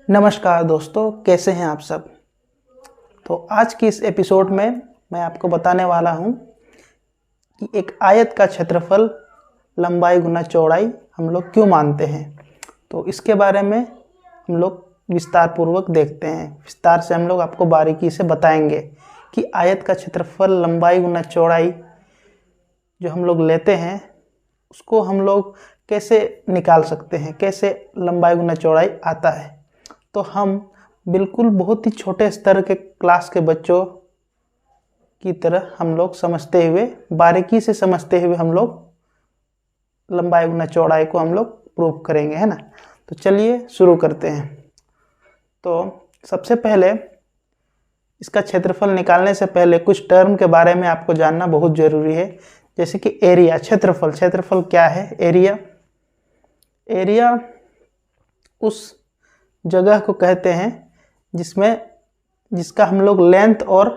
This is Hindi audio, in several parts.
नमस्कार दोस्तों, कैसे हैं आप सब। तो आज की इस एपिसोड में मैं आपको बताने वाला हूं कि एक आयत का क्षेत्रफल लंबाई गुना चौड़ाई हम लोग क्यों मानते हैं। तो इसके बारे में हम लोग विस्तार पूर्वक देखते हैं। विस्तार से हम लोग आपको बारीकी से बताएंगे कि आयत का क्षेत्रफल लंबाई गुना चौड़ाई जो हम लोग लेते हैं उसको हम लोग कैसे निकाल सकते हैं, कैसे लंबाई गुना चौड़ाई आता है। तो हम बिल्कुल बहुत ही छोटे स्तर के क्लास के बच्चों की तरह हम लोग समझते हुए, बारीकी से समझते हुए हम लोग लंबाई गुना चौड़ाई को हम लोग प्रूव करेंगे, है ना। तो चलिए शुरू करते हैं। तो सबसे पहले इसका क्षेत्रफल निकालने से पहले कुछ टर्म के बारे में आपको जानना बहुत ज़रूरी है, जैसे कि एरिया। क्षेत्रफल क्या है। एरिया उस जगह को कहते हैं जिसका हम लोग लेंथ और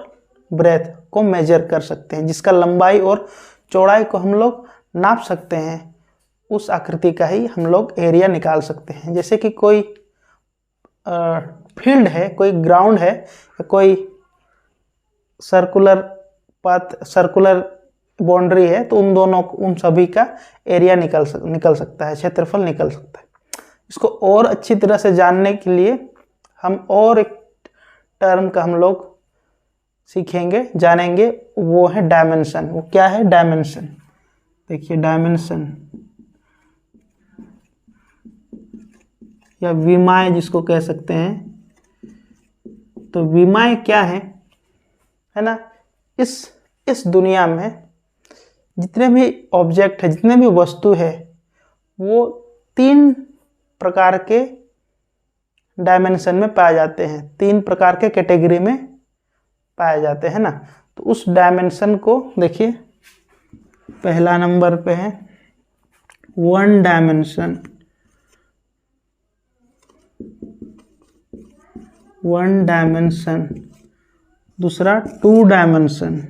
ब्रेथ को मेजर कर सकते हैं, जिसका लंबाई और चौड़ाई को हम लोग नाप सकते हैं। उस आकृति का ही हम लोग एरिया निकाल सकते हैं। जैसे कि कोई फील्ड है, कोई ग्राउंड है, कोई सर्कुलर बाउंड्री है, तो उन सभी का एरिया निकल सकता है, क्षेत्रफल निकल सकता है। इसको और अच्छी तरह से जानने के लिए हम और एक टर्म का हम लोग जानेंगे, वो है डायमेंशन। वो क्या है डायमेंशन। देखिए, डायमेंशन या विमाएँ जिसको कह सकते हैं। तो विमाएँ क्या है ना। इस दुनिया में जितने भी ऑब्जेक्ट है, जितने भी वस्तु है, वो 3 प्रकार के डायमेंशन में पाए जाते हैं, 3 प्रकार के कैटेगरी में पाए जाते हैं ना। तो उस डायमेंशन को देखिए, पहला नंबर पे है 1 डायमेंशन, 1 डायमेंशन। दूसरा 2 डायमेंशन,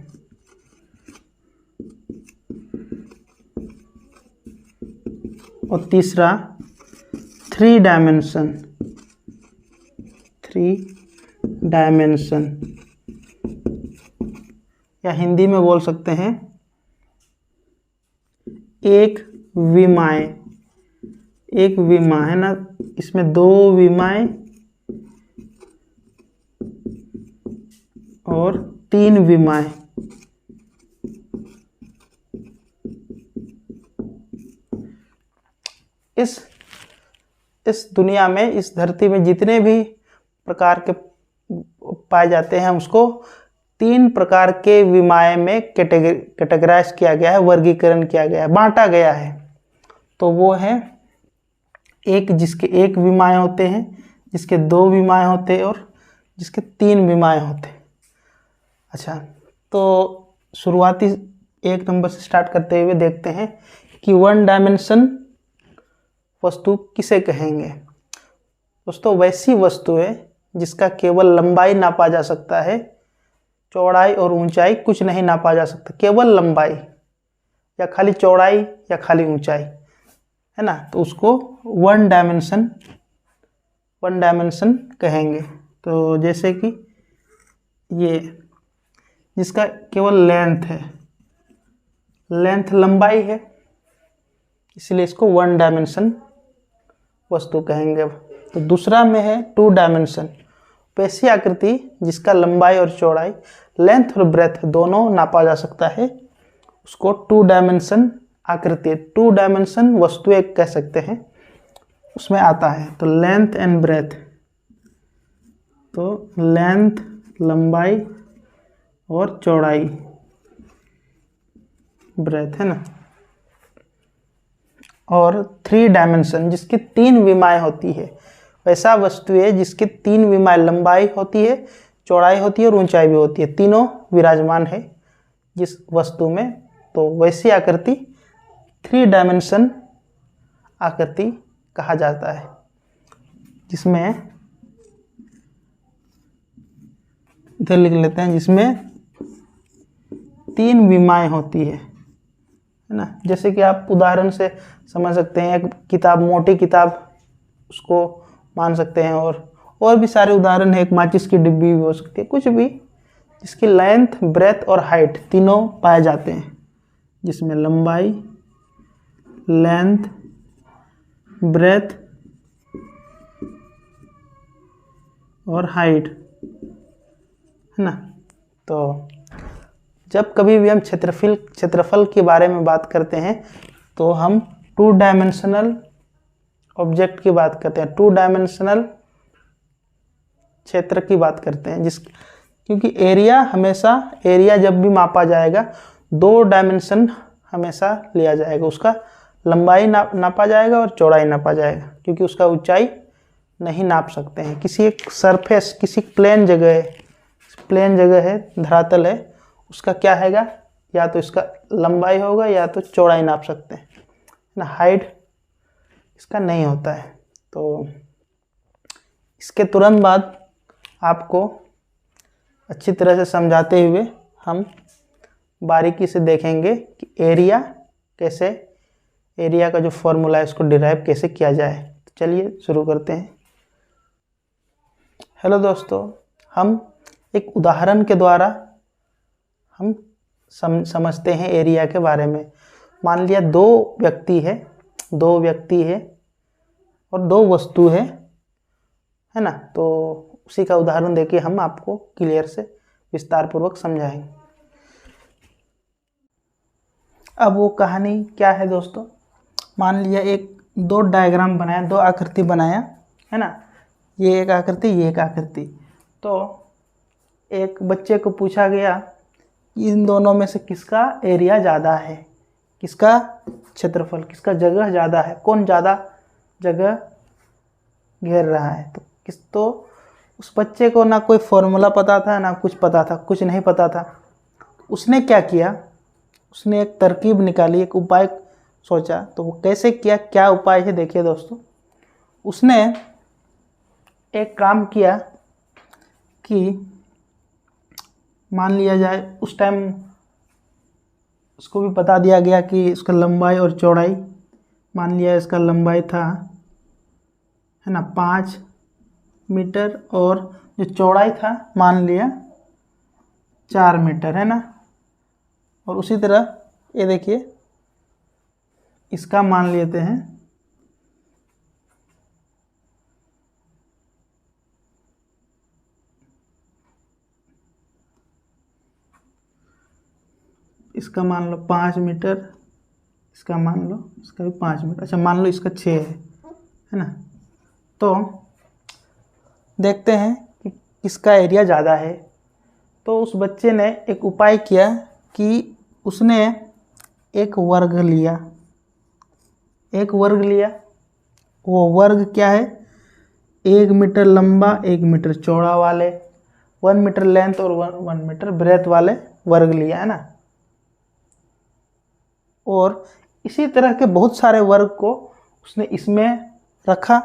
और तीसरा 3 डायमेंशन। या हिंदी में बोल सकते हैं एक विमाएँ। एक विमा है ना, इसमें 2 विमाएँ और 3 विमाएँ। इस दुनिया में, इस धरती में जितने भी प्रकार के पाए जाते हैं, उसको 3 प्रकार के विमाएँ में कैटेगराइज किया गया है, वर्गीकरण किया गया है, बांटा गया है। तो वो है जिसके 1 विमाएँ होते हैं, जिसके 2 विमाएँ होते हैं और जिसके 3 विमाएँ होते हैं। अच्छा, तो शुरुआती 1 नंबर से स्टार्ट करते हुए देखते हैं कि 1 डायमेंशन वस्तु किसे कहेंगे। दोस्तों, वैसी वस्तु है जिसका केवल लंबाई नापा जा सकता है, चौड़ाई और ऊंचाई कुछ नहीं नापा जा सकता। केवल लंबाई या खाली चौड़ाई या खाली ऊंचाई, है ना। तो उसको 1 डायमेंशन कहेंगे। तो जैसे कि ये जिसका केवल लेंथ है, लेंथ लंबाई है, इसलिए इसको 1 डायमेंशन वस्तु कहेंगे। तो दूसरा में है 2 डायमेंशन, वैसी आकृति जिसका लंबाई और चौड़ाई, लेंथ और ब्रेथ दोनों नापा जा सकता है, उसको 2 डायमेंशन आकृति, 2 डायमेंशन वस्तु एक कह सकते हैं, उसमें आता है। तो लेंथ एंड ब्रेथ, तो लेंथ लंबाई और चौड़ाई ब्रेथ, है ना। और 3 डायमेंशन जिसकी 3 विमाएँ होती है, वैसा वस्तु है जिसकी 3 विमाएँ, लंबाई होती है, चौड़ाई होती है और ऊंचाई भी होती है, तीनों विराजमान है जिस वस्तु में। तो वैसी आकृति 3 डायमेंशन आकृति कहा जाता है, जिसमें इधर लिख लेते हैं, जिसमें 3 विमाएँ होती है ना। जैसे कि आप उदाहरण से समझ सकते हैं, एक किताब, मोटी किताब उसको मान सकते हैं, और और भी सारे उदाहरण है, एक माचिस की डिब्बी भी हो सकती है, कुछ भी जिसकी लेंथ, ब्रेथ और हाइट तीनों पाए जाते हैं, जिसमें लंबाई, लेंथ, ब्रेथ और हाइट, है ना। तो जब कभी भी हम क्षेत्रफल के बारे में बात करते हैं तो हम 2 डायमेंशनल ऑब्जेक्ट की बात करते हैं, 2 डायमेंशनल क्षेत्र की बात करते हैं, क्योंकि एरिया जब भी मापा जाएगा 2 डायमेंशन हमेशा लिया जाएगा, उसका लंबाई नापा जाएगा और चौड़ाई नापा जाएगा, क्योंकि उसका ऊंचाई नहीं नाप सकते हैं। किसी एक सरफेस, किसी प्लेन जगह है, धरातल है, उसका क्या हैगा, या तो इसका लंबाई होगा या तो चौड़ाई नाप सकते हैं ना, हाइट इसका नहीं होता है। तो इसके तुरंत बाद आपको अच्छी तरह से समझाते हुए हम बारीकी से देखेंगे कि एरिया का जो फॉर्मूला है उसको डिराइव कैसे किया जाए। तो चलिए शुरू करते हैं। हेलो दोस्तों, हम एक उदाहरण के द्वारा हम समझते हैं एरिया के बारे में। मान लिया 2 व्यक्ति है और 2 वस्तु है ना। तो उसी का उदाहरण देके हम आपको क्लियर से विस्तार पूर्वक समझाएंगे। अब वो कहानी क्या है दोस्तों, मान लिया 2 डायग्राम बनाया, 2 आकृति बनाया, है ना। ये एक आकृति, ये एक आकृति। तो एक बच्चे को पूछा गया इन दोनों में से किसका एरिया ज़्यादा है, किसका क्षेत्रफल, किसका जगह ज़्यादा है, कौन ज़्यादा जगह घेर रहा है। तो उस बच्चे को ना कोई फॉर्मूला पता था, ना कुछ पता था, कुछ नहीं पता था। उसने क्या किया, उसने एक तरकीब निकाली, एक उपाय सोचा। तो वो कैसे किया, क्या उपाय है, देखिए दोस्तों। उसने एक काम किया कि मान लिया जाए उस टाइम उसको भी बता दिया गया कि इसका लंबाई और चौड़ाई, मान लिया इसका लंबाई था, है ना, 5 मीटर और जो चौड़ाई था मान लिया 4 मीटर, है ना। और उसी तरह ये देखिए इसका मान लेते हैं इसका मान लो 5 मीटर, इसका मान लो इसका भी 5 मीटर, अच्छा मान लो इसका 6 है ना। तो देखते हैं कि किसका एरिया ज़्यादा है। तो उस बच्चे ने एक उपाय किया कि उसने एक वर्ग लिया, वो वर्ग क्या है, 1 मीटर लंबा 1 मीटर चौड़ा वाले, 1 मीटर लेंथ और 1 मीटर ब्रेथ वाले वर्ग लिया, है ना। और इसी तरह के बहुत सारे वर्ग को उसने इसमें रखा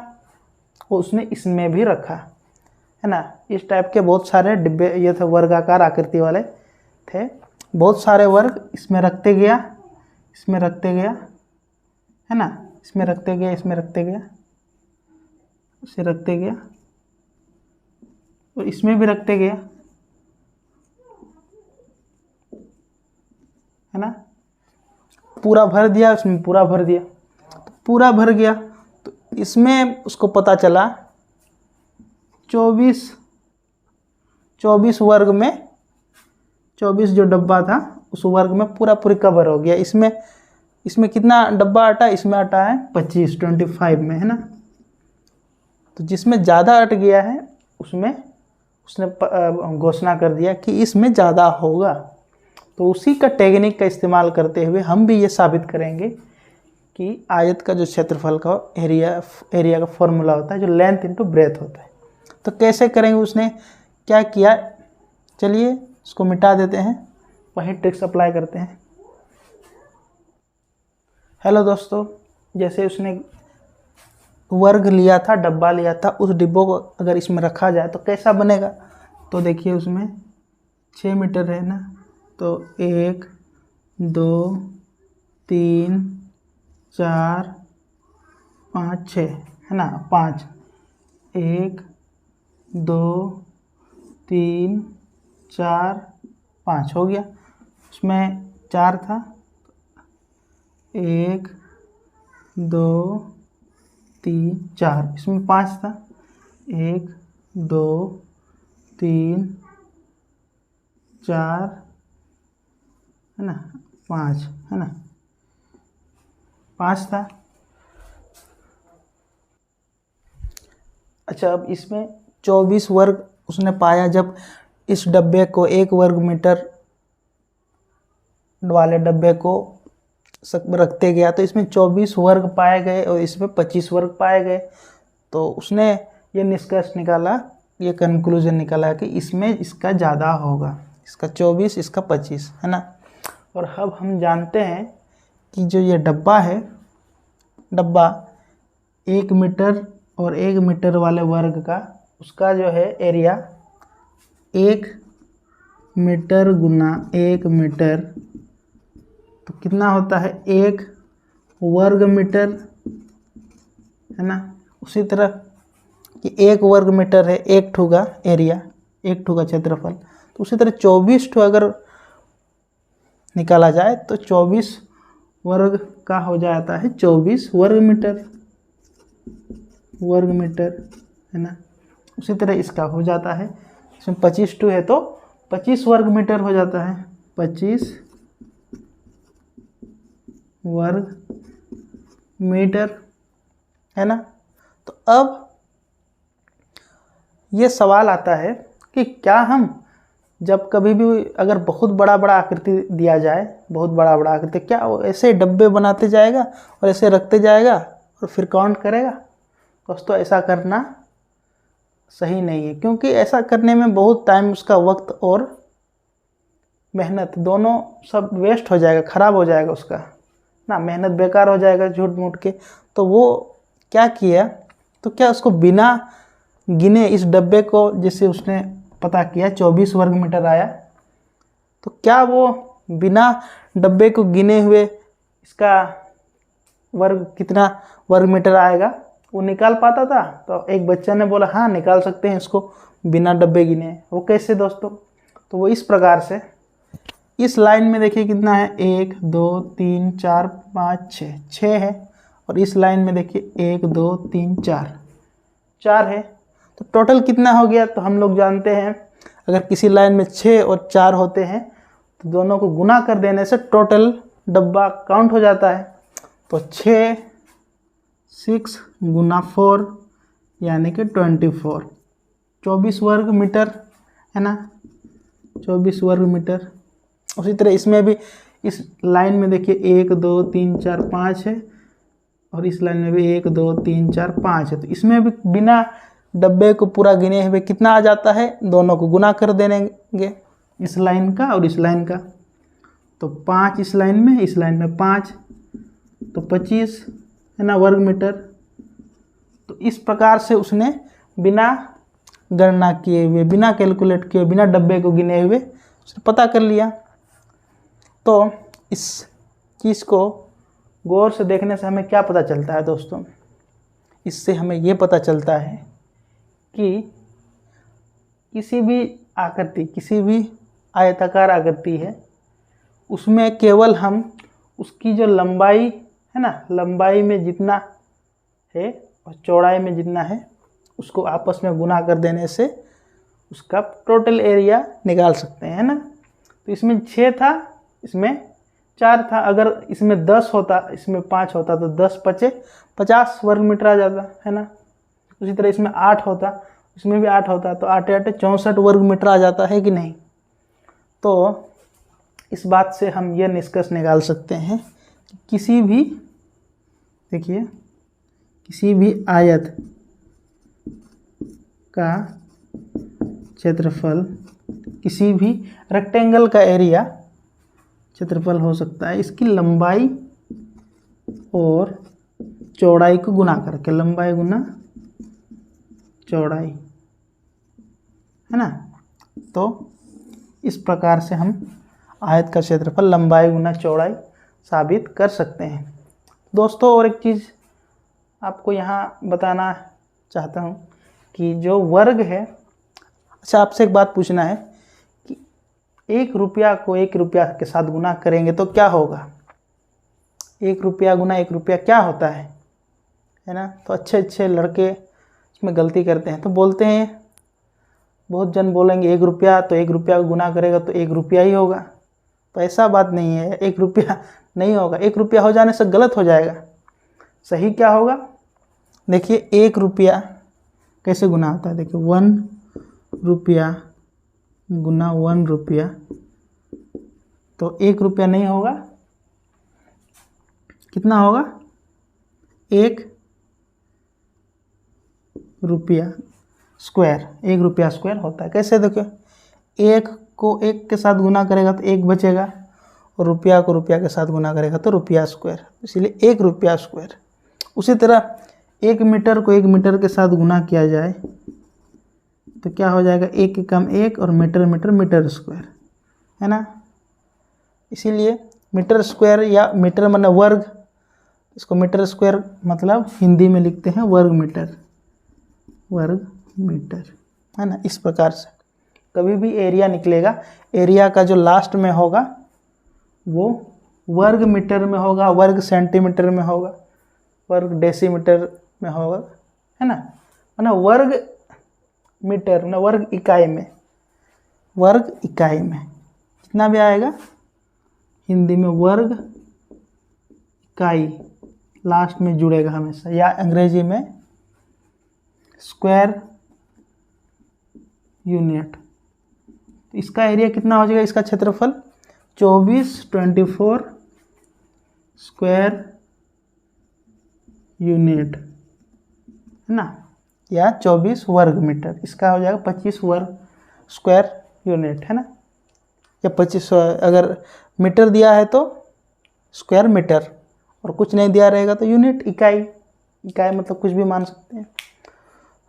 और उसने इसमें भी रखा, है ना। इस टाइप के बहुत सारे डिब्बे, ये थे वर्गाकार आकृति वाले थे, बहुत सारे वर्ग इसमें रखते गया, इसमें रखते गया, है ना, इसमें रखते गया, इसमें रखते गया, इसे रखते गया और इसमें भी रखते गया, है ना। पूरा भर दिया, इसमें पूरा भर दिया, तो पूरा भर गया। तो इसमें उसको पता चला 24 वर्ग में, 24 जो डब्बा था उस वर्ग में पूरी कवर हो गया। इसमें कितना डब्बा अटा, इसमें अटा है 25 में, है ना। तो जिसमें ज़्यादा अट गया है उसमें उसने घोषणा कर दिया कि इसमें ज़्यादा होगा। तो उसी का टेक्निक का इस्तेमाल करते हुए हम भी ये साबित करेंगे कि आयत का जो क्षेत्रफल का एरिया का फॉर्मूला होता है, जो लेंथ इंटू ब्रेथ होता है। तो कैसे करेंगे, उसने क्या किया, चलिए इसको मिटा देते हैं, वही ट्रिक्स अप्लाई करते हैं। हेलो दोस्तों, जैसे उसने वर्ग लिया था, डब्बा लिया था, उस डिब्बों को अगर इसमें रखा जाए तो कैसा बनेगा। तो देखिए उसमें 6 मीटर है ना, तो 1 2 3 4 5 6, है ना, 5 1 2 3 4 5 हो गया। उसमें 4 था, 1 2 3 4, इसमें 5 था, 1 2 3 4 है ना, 5 है ना, 5 था। अच्छा, अब इसमें 24 वर्ग उसने पाया जब इस डब्बे को 1 वर्ग मीटर वाले डब्बे को रखते गया तो इसमें 24 वर्ग पाए गए और इसमें 25 वर्ग पाए गए। तो उसने ये निष्कर्ष निकाला, ये कंक्लूजन निकाला कि इसमें इसका ज़्यादा होगा, इसका 24 इसका 25 है ना। और अब हम जानते हैं कि जो ये डब्बा है, डब्बा 1 मीटर और 1 मीटर वाले वर्ग का, उसका जो है एरिया 1 मीटर गुना 1 मीटर, तो कितना होता है 1 वर्ग मीटर है ना। उसी तरह कि 1 वर्ग मीटर है 1 ठू का एरिया, 1 ठू का क्षेत्रफल, तो उसी तरह 24 ठू अगर निकाला जाए तो 24 वर्ग का हो जाता है 24 वर्ग मीटर, है ना। उसी तरह इसका हो जाता है, इसमें 25 टू है तो 25 वर्ग मीटर हो जाता है, 25 वर्ग मीटर है ना। तो अब ये सवाल आता है कि क्या हम जब कभी भी अगर बहुत बड़ा बड़ा आकृति दिया जाए, बहुत बड़ा बड़ा आकृति, क्या वो ऐसे डब्बे बनाते जाएगा और ऐसे रखते जाएगा और फिर काउंट करेगा? दोस्तों, ऐसा करना सही नहीं है, क्योंकि ऐसा करने में बहुत टाइम, उसका वक्त और मेहनत दोनों सब वेस्ट हो जाएगा, ख़राब हो जाएगा उसका ना, मेहनत बेकार हो जाएगा झूठ मूठ के। तो वो क्या किया, तो क्या उसको बिना गिने इस डब्बे को, जैसे उसने पता किया 24 वर्ग मीटर आया, तो क्या वो बिना डब्बे को गिने हुए इसका वर्ग कितना वर्ग मीटर आएगा वो निकाल पाता था? तो एक बच्चा ने बोला हाँ निकाल सकते हैं इसको बिना डब्बे गिने। वो कैसे दोस्तों? तो वो इस प्रकार से, इस लाइन में देखिए कितना है, 1 2 3 4 5 6, 6 है, और इस लाइन में देखिए 1 2 3 4, 4 है। तो टोटल कितना हो गया? तो हम लोग जानते हैं अगर किसी लाइन में 6 और 4 होते हैं तो दोनों को गुना कर देने से टोटल डब्बा काउंट हो जाता है। तो 6 गुना 4 यानी कि 24, 24 वर्ग मीटर है ना, 24 वर्ग मीटर। उसी तरह इसमें भी इस लाइन में देखिए 1 2 3 4 5 है, और इस लाइन में भी 1 2 3 4 5 है। तो इसमें भी बिना डब्बे को पूरा गिने हुए कितना आ जाता है, दोनों को गुना कर देंगे, इस लाइन का और इस लाइन का। तो 5 इस लाइन में 5, तो 25 है ना वर्ग मीटर। तो इस प्रकार से उसने बिना गणना किए हुए, बिना कैलकुलेट किए, बिना डब्बे को गिने हुए उसने पता कर लिया। तो इस चीज़ को गौर से देखने से हमें क्या पता चलता है दोस्तों? इससे हमें ये पता चलता है कि किसी भी आकृति, किसी भी आयताकार आकृति है, उसमें केवल हम उसकी जो लंबाई है ना, लंबाई में जितना है और चौड़ाई में जितना है उसको आपस में गुना कर देने से उसका टोटल एरिया निकाल सकते हैं, है ना। तो इसमें 6 था, इसमें 4 था, अगर इसमें 10 होता, इसमें 5 होता तो 10 पचे 50 वर्ग मीटर आ जाता है ना। उसी तरह इसमें 8 होता, इसमें भी 8 होता, तो 8 8 64 वर्ग मीटर आ जाता है कि नहीं। तो इस बात से हम यह निष्कर्ष निकाल सकते हैं कि किसी भी, देखिए, किसी भी आयत का क्षेत्रफल, किसी भी रेक्टेंगल का एरिया क्षेत्रफल हो सकता है इसकी लंबाई और चौड़ाई को गुना करके, लंबाई गुना चौड़ाई, है ना। तो इस प्रकार से हम आयत का क्षेत्रफल लंबाई गुना चौड़ाई साबित कर सकते हैं। दोस्तों, और एक चीज़ आपको यहाँ बताना चाहता हूँ कि जो वर्ग है अच्छा, आपसे एक बात पूछना है कि 1 रुपया को 1 रुपया के साथ गुना करेंगे तो क्या होगा? 1 रुपया गुना 1 रुपया क्या होता है ना? तो अच्छे लड़के इसमें गलती करते हैं, तो बोलते हैं, बहुत जन बोलेंगे 1 रुपया, तो 1 रुपया को गुना करेगा तो 1 रुपया ही होगा। तो ऐसा बात नहीं है, 1 रुपया नहीं होगा। 1 रुपया हो जाने से गलत हो जाएगा। सही क्या होगा? देखिए 1 रुपया कैसे गुना होता है, देखिए 1 रुपया गुना 1 रुपया, तो 1 रुपया नहीं होगा, कितना होगा? 1 रुपया स्क्वायर, 1 रुपया स्क्वायर होता है। कैसे? देखो 1 को 1 के साथ गुना करेगा तो 1 बचेगा, और रुपया को रुपया के साथ गुना करेगा तो रुपया स्क्वायर, इसीलिए 1 रुपया स्क्वायर। उसी तरह 1 मीटर को 1 मीटर के साथ गुना किया जाए तो क्या हो जाएगा? 1 के कम 1 और मीटर मीटर मीटर स्क्वायर, है ना? इसीलिए मीटर स्क्वायर या मीटर माने वर्ग, इसको मीटर स्क्वायर मतलब हिंदी में लिखते हैं वर्ग मीटर, वर्ग मीटर, है ना? इस प्रकार से कभी भी एरिया निकलेगा, एरिया का जो लास्ट में होगा वो वर्ग मीटर में होगा, वर्ग सेंटीमीटर में होगा, वर्ग डेसीमीटर में होगा, है ना? माना वर्ग मीटर ना, वर्ग इकाई में, वर्ग इकाई में कितना भी आएगा हिंदी में वर्ग इकाई लास्ट में जुड़ेगा हमेशा, या अंग्रेजी में स्क्वायर यूनिट। इसका एरिया कितना हो जाएगा? इसका क्षेत्रफल 24 स्क्वायर यूनिट, है ना? या 24 वर्ग मीटर, इसका हो जाएगा 25 वर्ग स्क्वायर यूनिट, है ना? या 25, अगर मीटर दिया है तो स्क्वायर मीटर, और कुछ नहीं दिया रहेगा तो यूनिट, इकाई। इकाई मतलब कुछ भी मान सकते हैं।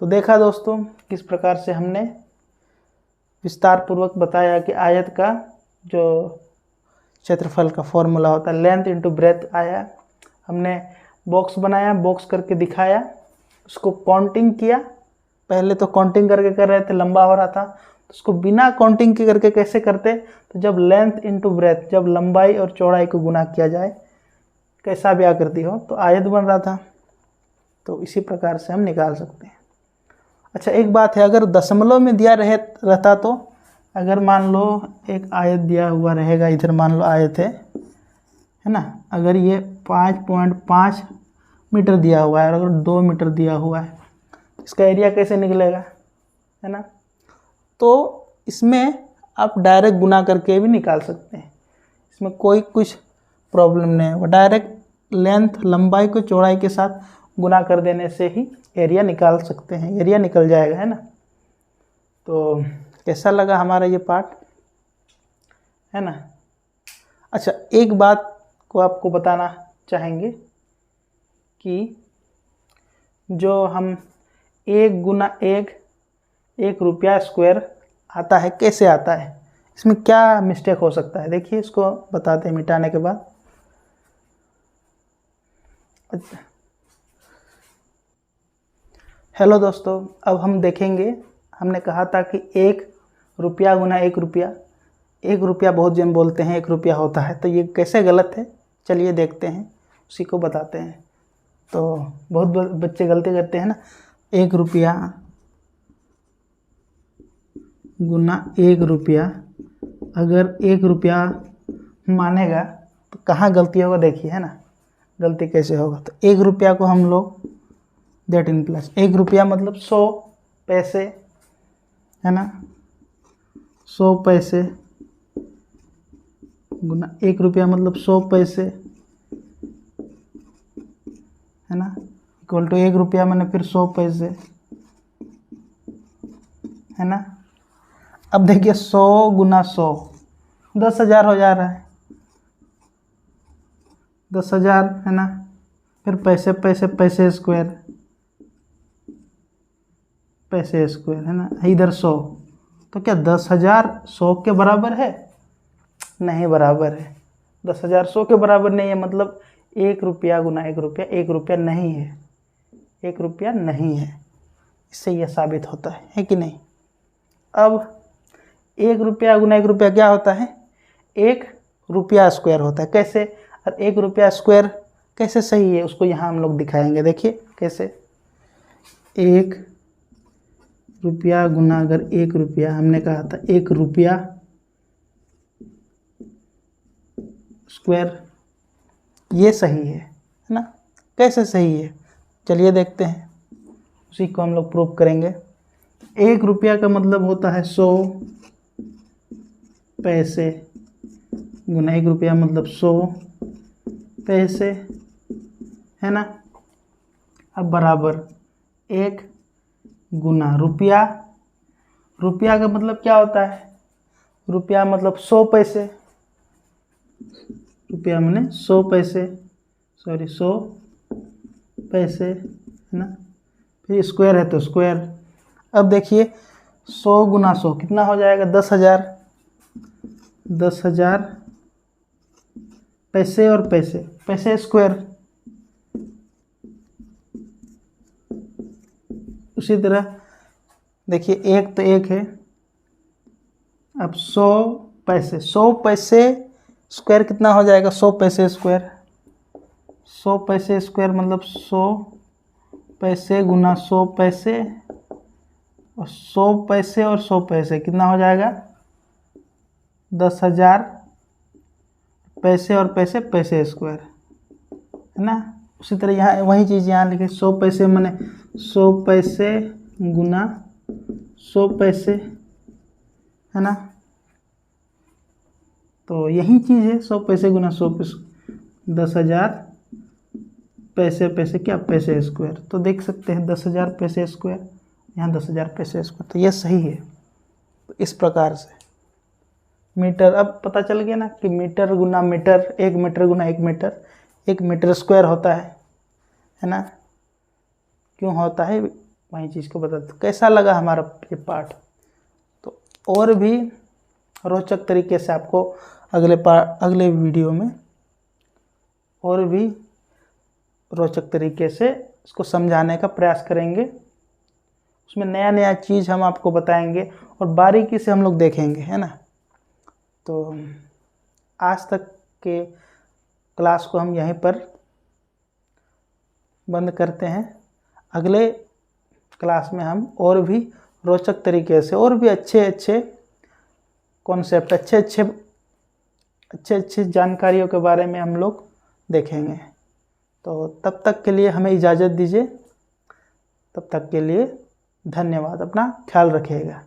तो देखा दोस्तों किस प्रकार से हमने विस्तार पूर्वक बताया कि आयत का जो क्षेत्रफल का फॉर्मूला होता है लेंथ इंटू ब्रेथ आया। हमने बॉक्स बनाया, बॉक्स करके दिखाया, उसको काउंटिंग किया। पहले तो काउंटिंग करके कर रहे थे, लंबा हो रहा था, तो उसको बिना काउंटिंग के करके कैसे करते? तो जब लेंथ इंटू ब्रेथ, जब लंबाई और चौड़ाई को गुना किया जाए, कैसा भी आकृति हो, तो आयत बन रहा था। तो इसी प्रकार से हम निकाल सकते हैं। अच्छा, एक बात है, अगर दशमलव में दिया रहता तो, अगर मान लो एक आयत दिया हुआ रहेगा, इधर मान लो आयत है ना? अगर ये 5.5 मीटर दिया हुआ है और अगर 2 मीटर दिया हुआ है, इसका एरिया कैसे निकलेगा, है ना? तो इसमें आप डायरेक्ट गुना करके भी निकाल सकते हैं, इसमें कोई कुछ प्रॉब्लम नहीं है। वो डायरेक्ट लेंथ, लंबाई को चौड़ाई के साथ गुना कर देने से ही एरिया निकाल सकते हैं, एरिया निकल जाएगा, है ना? तो कैसा लगा हमारा ये पार्ट, है ना? अच्छा, एक बात को आपको बताना चाहेंगे कि जो हम 1 गुना 1 रुपया स्क्वायर आता है, कैसे आता है, इसमें क्या मिस्टेक हो सकता है? देखिए, इसको बताते हैं मिटाने के बाद। अच्छा, हेलो दोस्तों, अब हम देखेंगे, हमने कहा था कि 1 रुपया गुना 1 रुपया, 1 रुपया बहुत जन बोलते हैं 1 रुपया होता है, तो ये कैसे गलत है? चलिए देखते हैं, उसी को बताते हैं। तो बहुत बच्चे गलती करते हैं ना, 1 रुपया गुना 1 रुपया, अगर 1 रुपया मानेगा तो कहाँ गलती होगा? देखिए, है ना, गलती कैसे होगा। तो 1 रुपया को हम लोग दैट इन प्लस, 1 रुपया मतलब 100 पैसे, है ना? 100 पैसे गुना 1 रुपया मतलब 100 पैसे, है ना, इक्वल टू 1 रुपया मैंने फिर 100 पैसे, है ना? अब देखिए 100 गुना 100 10,000 हो जा रहा है, 10,000, है ना? फिर पैसे पैसे पैसे स्क्वायर, पैसे स्क्वायर, है ना? इधर 100, तो क्या 10,000 100 के बराबर है? नहीं बराबर है। 10,000 100 के बराबर नहीं है, मतलब 1 रुपया गुना 1 रुपया 1 रुपया नहीं है, 1 रुपया नहीं है। इससे यह साबित होता है कि नहीं? अब 1 रुपया गुना 1 रुपया क्या होता है? 1 रुपया स्क्वायर होता है। कैसे? और 1 रुपया स्क्वायर कैसे सही है उसको यहाँ हम लोग दिखाएंगे। देखिए कैसे। 1 रुपया गुना अगर 1 रुपया, हमने कहा था 1 रुपया स्क्वायर, ये सही है ना? कैसे सही है चलिए देखते हैं, उसी को हम लोग प्रूव करेंगे। 1 रुपया का मतलब होता है 100 पैसे गुना 1 रुपया मतलब 100 पैसे, है ना? अब बराबर 1 गुना रुपया, रुपया का मतलब क्या होता है? रुपया मतलब 100 पैसे, रुपया मैंने 100 पैसे, सॉरी 100 पैसे, है ना? फिर स्क्वायर है तो स्क्वायर। अब देखिए 100 गुना 100 कितना हो जाएगा? 10,000। 10,000 पैसे और पैसे, पैसे स्क्वायर। उसी तरह देखिए 1 तो 1 है। अब 100 पैसे, 100 पैसे स्क्वायर कितना हो जाएगा? 100 पैसे स्क्वायर। 100 पैसे स्क्वायर मतलब 100 पैसे गुना 100 पैसे, और 100 पैसे और 100 पैसे कितना हो जाएगा? 10,000 पैसे और पैसे, पैसे स्क्वायर, है ना? उसी तरह यहाँ वही चीज़ यहाँ लिखे 100 पैसे मैंने 100 पैसे गुना 100 पैसे, है ना? तो यही चीज़ है 100 पैसे गुना 100 पैसे, 10,000 पैसे, पैसे क्या? पैसे स्क्वायर। तो देख सकते हैं 10,000 पैसे स्क्वायर, यहाँ 10,000 पैसे स्क्वायर, तो ये सही है। तो इस प्रकार से मीटर, अब पता चल गया ना कि मीटर गुना मीटर, 1 मीटर गुना 1 मीटर, 1 मीटर स्क्वायर होता है ना? क्यों होता है वही चीज़ को बता दो। कैसा लगा हमारा ये पाठ? तो और भी रोचक तरीके से आपको अगले वीडियो में और भी रोचक तरीके से इसको समझाने का प्रयास करेंगे। उसमें नया नया चीज़ हम आपको बताएंगे और बारीकी से हम लोग देखेंगे, है ना? तो आज तक के क्लास को हम यहीं पर बंद करते हैं। अगले क्लास में हम और भी रोचक तरीके से और भी अच्छे कॉन्सेप्ट, अच्छे जानकारियों के बारे में हम लोग देखेंगे। तो तब तक के लिए हमें इजाज़त दीजिए। तब तक के लिए धन्यवाद। अपना ख्याल रखिएगा।